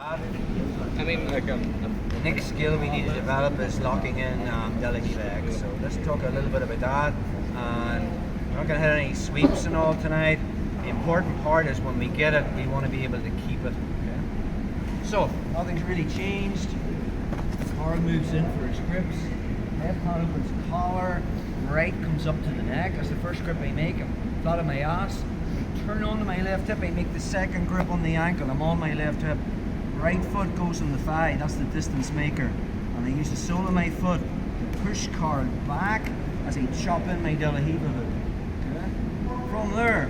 I mean, like, The next skill we need to develop is locking in De La Riva X. So let's talk a little bit about that. And we're not going to hit any sweeps and all tonight. The important part is when we get it, we want to be able to keep it. Okay? So nothing's really changed. Car moves in for its grips. Left hand opens collar. Right comes up to the neck. That's the first grip I make. I'm flat on my ass. Turn onto my left hip. I make the second grip on the ankle. I'm on my left hip. Right foot goes on the thigh, that's the distance maker. And I use the sole of my foot to push Carl back as I chop in my De La Riva hook. Okay? From there,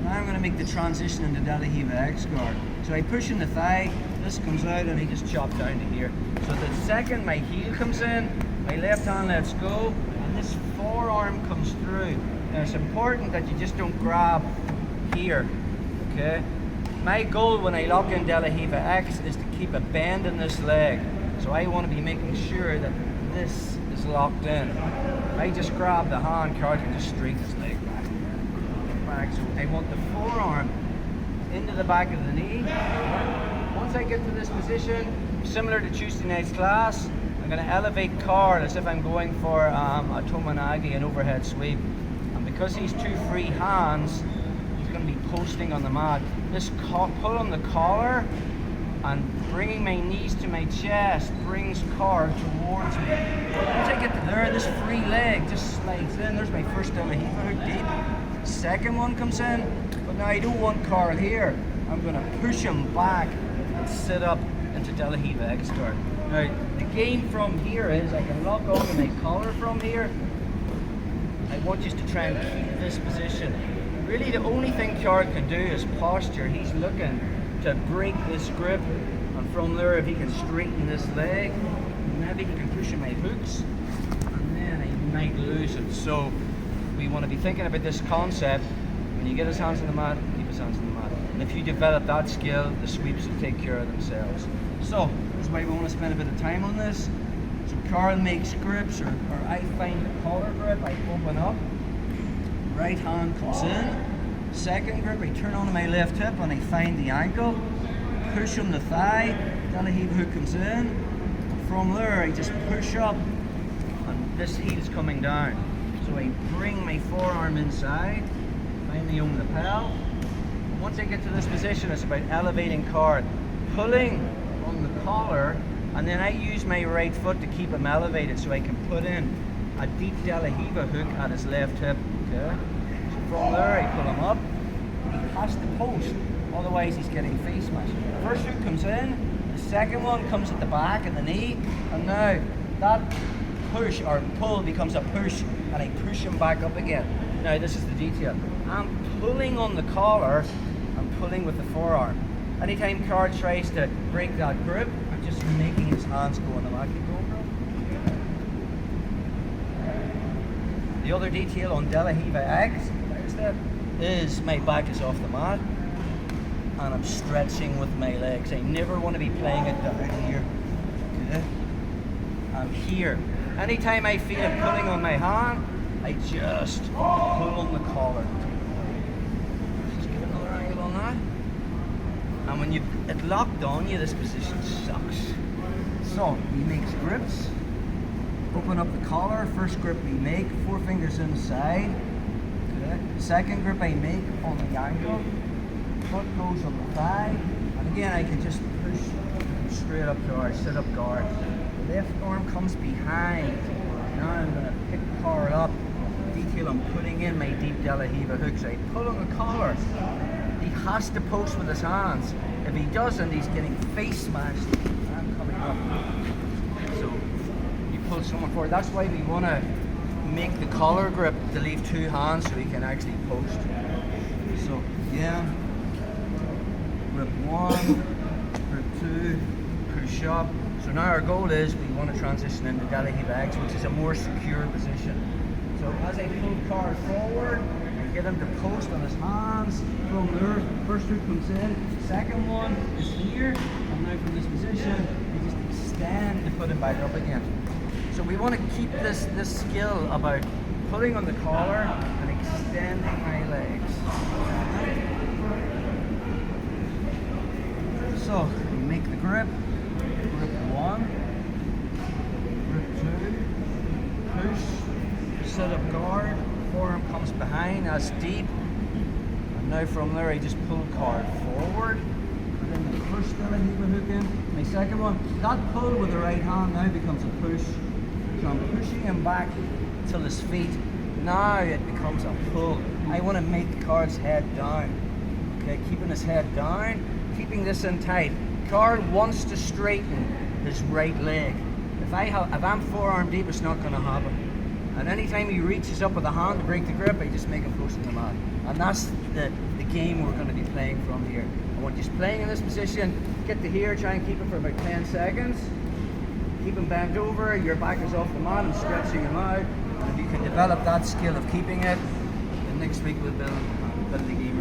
now I'm going to make the transition into De La Riva X guard. So I push in the thigh, this comes out and I just chop down to here. So the second my heel comes in, my left hand lets go, and this forearm comes through. Now it's important that you just don't grab here, okay? My goal when I lock in De La Riva X is to keep a bend in this leg. So I want to be making sure that this is locked in. If I just grab the hand, Carl can just straighten his leg back. So I want the forearm into the back of the knee. Once I get to this position, similar to Tuesday night's class, I'm going to elevate Carl as if I'm going for a Tomanagi, an overhead sweep. And because he's two free hands, going to be posting on the mat. This pull on the collar and bringing my knees to my chest brings Carl towards me. Once I get to there, this free leg just slides in. There's my first De La Riva hook deep. Second one comes in, but now I don't want Carl here. I'm going to push him back and sit up into De La Riva X guard. Now the game from here is I can lock onto my collar from here. I want you to try and keep this position. Really the only thing Carl can do is posture. He's looking to break this grip, and from there if he can straighten this leg, maybe he can push in my hooks, and then I might lose it. So we want to be thinking about this concept. When you get his hands on the mat, keep his hands on the mat. And if you develop that skill, the sweeps will take care of themselves. So that's why we want to spend a bit of time on this. So Carl makes grips, or I find the collar grip, I open up. Right hand comes in, second grip, I turn onto my left hip and I find the ankle, push on the thigh, De La Riva hook comes in, from there I just push up and this heel is coming down. So I bring my forearm inside, find the own lapel. Once I get to this position, it's about elevating Carl, pulling on the collar, and then I use my right foot to keep him elevated so I can put in a deep De La Riva hook at his left hip. Okay. So from there I pull him up. He has to post, otherwise he's getting face smashed. First hook comes in, the second one comes at the back of the knee, and now that push or pull becomes a push, and I push him back up again. Now this is the detail. I'm pulling on the collar, I'm pulling with the forearm. Anytime Carl tries to break that grip, I'm just making his hands go on the mat. Keep going, bro. The other detail on De La Riva X is my back is off the mat and I'm stretching with my legs. I never want to be playing it down here. Okay? I'm here. Anytime I feel it pulling on my hand, I just pull on the collar. Just give another angle on that. And when it locked on you, this position sucks. So he makes grips. Open up the collar, first grip we make, 4 fingers inside. Okay. Second grip I make on the ankle, foot goes on the thigh, and again I can just push straight up to our sit-up guard. The left arm comes behind. Now I'm going to pick Carl up. Detail I'm putting in my deep De La Riva hooks. I pull on the collar. He has to post with his hands. If he doesn't, he's getting face smashed. I'm coming up. So pull someone forward. That's why we want to make the collar grip to leave 2 hands so he can actually post. So yeah, grip 1, grip 2, push up. So now our goal is we want to transition into De La Riva X, which is a more secure position. So as I pull Carl forward, I get him to post on his hands. From there, first hook comes in, second one is here, and now from this position, we just extend to put him back up again. So we want to keep this skill about pulling on the collar and extending my legs. So we make the grip. Grip 1, grip 2, push, sit up guard, forearm comes behind, that's deep. And now from there I just pull guard forward. And then the push that I keep my hook in. My second one, that pull with the right hand now becomes a push. So I'm pushing him back till his feet. Now it becomes a pull. I want to make the card's head down. Okay, keeping his head down, keeping this in tight. Card wants to straighten his right leg. If I'm forearm deep, it's not going to happen. And anytime he reaches up with a hand to break the grip, I just make him push in the mat. And that's the game we're going to be playing from here. I want you playing in this position, get to here, try and keep it for about 10 seconds. Keep him bent over, your back is off the mat and stretching him out. And if you can develop that skill of keeping it, then next week we'll build the game.